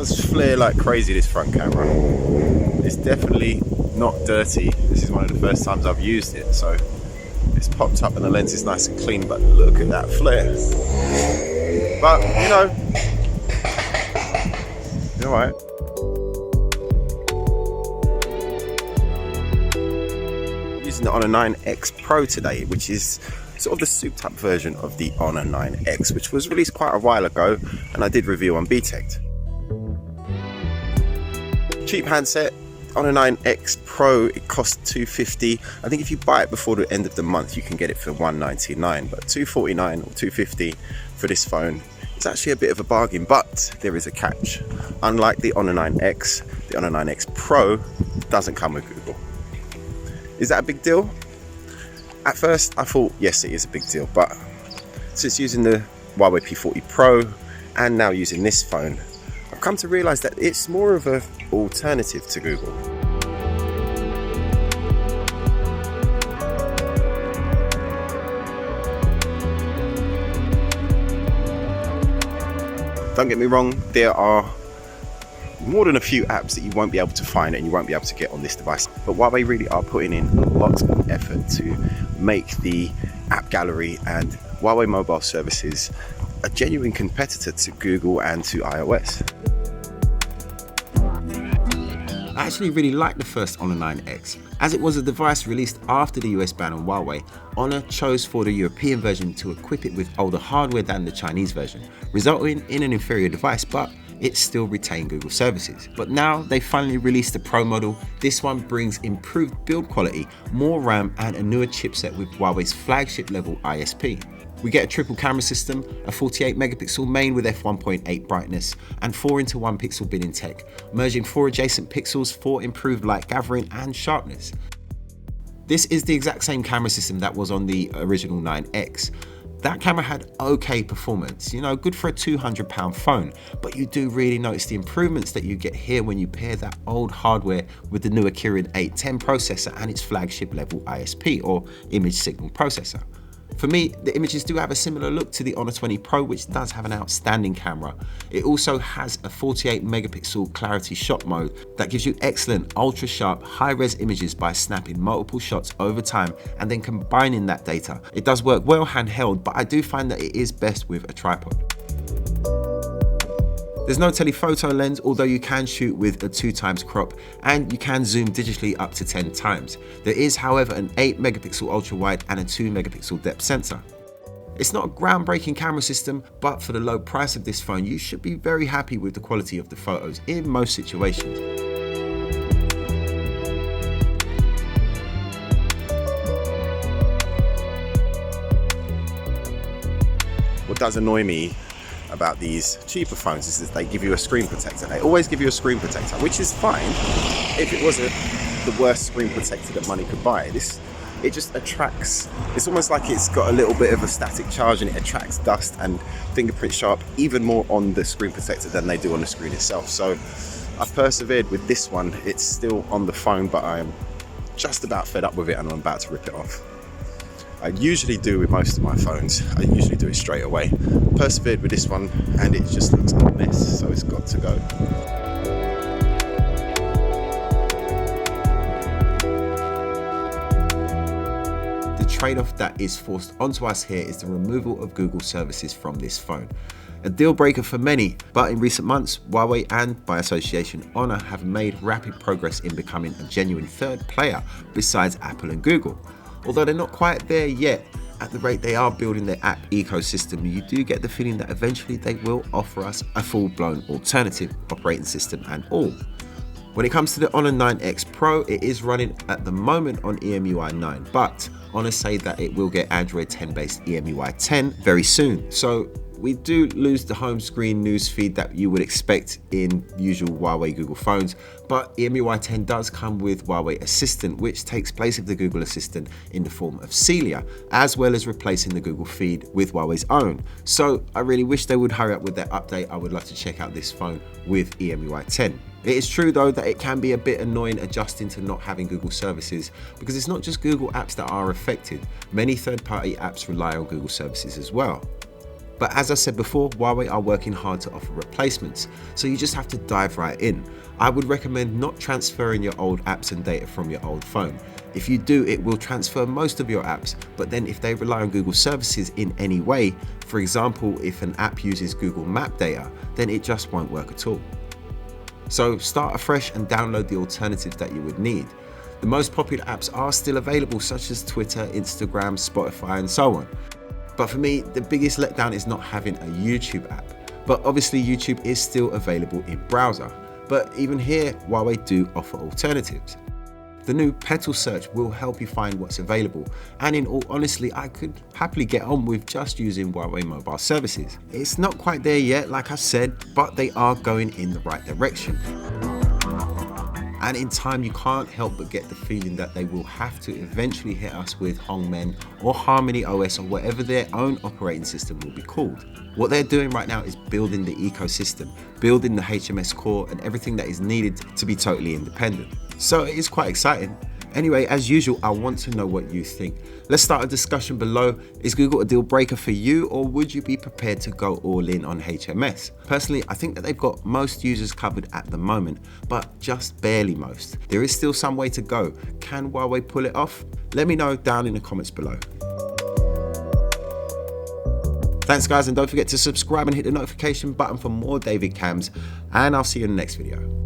does flare like crazy, this front camera. It's definitely not dirty. This is one of the first times I've used it, so it's popped up and the lens is nice and clean, but look at that flare. But, you know, alright. Using the Honor 9X Pro today, which is sort of the souped up version of the Honor 9X, which was released quite a while ago and I did review on BTech. Cheap handset, Honor 9X Pro, it costs $250. I think if you buy it before the end of the month you can get it for $199, but $249 or $250 for this phone is actually a bit of a bargain, but there is a catch. Unlike the Honor 9X, the Honor 9X Pro doesn't come with Google. Is that a big deal? At first I thought yes, it is a big deal, but since using the Huawei P40 Pro and now using this phone, I've come to realize that it's more of an alternative to Google. Don't get me wrong, there are more than a few apps that you won't be able to find and you won't be able to get on this device, but Huawei really are putting in a lot of effort to make the app gallery and Huawei mobile services a genuine competitor to Google and to iOS. I actually really like the first Honor 9X. As it was a device released after the US ban on Huawei, Honor chose for the European version to equip it with older hardware than the Chinese version, resulting in an inferior device, but it still retained Google services. But now they finally released a Pro model. This one brings improved build quality, more RAM and a newer chipset with Huawei's flagship level ISP. We get a triple camera system, a 48 megapixel main with f1.8 brightness and 4:1 pixel bin in tech, merging 4 adjacent pixels for improved light gathering and sharpness. This is the exact same camera system that was on the original 9X. That camera had okay performance, you know, good for a £200 phone, but you do really notice the improvements that you get here when you pair that old hardware with the newer Kirin 810 processor and its flagship level ISP or image signal processor. For me, the images do have a similar look to the Honor 20 Pro, which does have an outstanding camera. It also has a 48 megapixel clarity shot mode that gives you excellent ultra sharp high-res images by snapping multiple shots over time and then combining that data. It does work well handheld, but I do find that it is best with a tripod. There's no telephoto lens, although you can shoot with a 2x crop and you can zoom digitally up to 10 times. There is, however, an 8 megapixel ultra wide and a 2 megapixel depth sensor. It's not a groundbreaking camera system, but for the low price of this phone, you should be very happy with the quality of the photos in most situations. What does annoy me about these cheaper phones is that they give you a screen protector. They always give you a screen protector, which is fine if it wasn't the worst screen protector that money could buy. It just attracts, it's almost like it's got a little bit of a static charge and it attracts dust and fingerprint sharp even more on the screen protector than they do on the screen itself. So I've persevered with this one. It's still on the phone, but I am just about fed up with it and I'm about to rip it off. I usually do with most of my phones. I usually do it straight away. Persevered with this one and it just looks a mess, so it's got to go. The trade-off that is forced onto us here is the removal of Google services from this phone. A deal breaker for many, but in recent months, Huawei and, by association, Honor have made rapid progress in becoming a genuine third player besides Apple and Google. Although they're not quite there yet, at the rate they are building their app ecosystem, you do get the feeling that eventually they will offer us a full-blown alternative operating system and all. When it comes to the Honor 9X Pro, it is running at the moment on EMUI 9, but Honor say that it will get Android 10 based EMUI 10 very soon. So we do lose the home screen news feed that you would expect in usual Huawei Google phones, but EMUI 10 does come with Huawei Assistant, which takes place of the Google Assistant in the form of Celia, as well as replacing the Google feed with Huawei's own. So I really wish they would hurry up with that update. I would love to check out this phone with EMUI 10. It is true though that it can be a bit annoying adjusting to not having Google services, because it's not just Google apps that are affected. Many third-party apps rely on Google services as well. But as I said before, Huawei are working hard to offer replacements, so you just have to dive right in. I would recommend not transferring your old apps and data from your old phone. If you do, it will transfer most of your apps, but then if they rely on Google services in any way, for example, if an app uses Google Map data, then it just won't work at all. So start afresh and download the alternatives that you would need. The most popular apps are still available, such as Twitter, Instagram, Spotify, and so on. But for me, the biggest letdown is not having a YouTube app. But obviously YouTube is still available in browser. But even here, Huawei do offer alternatives. The new Petal search will help you find what's available, and in all honesty, I could happily get on with just using Huawei mobile services. It's not quite there yet, like I said, but they are going in the right direction. And in time, you can't help but get the feeling that they will have to eventually hit us with Hongmen or Harmony OS or whatever their own operating system will be called. What they're doing right now is building the ecosystem, building the HMS core and everything that is needed to be totally independent. So it is quite exciting. Anyway, as usual, I want to know what you think. Let's start a discussion below. Is Google a deal breaker for you, or would you be prepared to go all in on HMS? Personally, I think that they've got most users covered at the moment, but just barely most. There is still some way to go. Can Huawei pull it off? Let me know down in the comments below. Thanks guys, and don't forget to subscribe and hit the notification button for more Davidcamz, and I'll see you in the next video.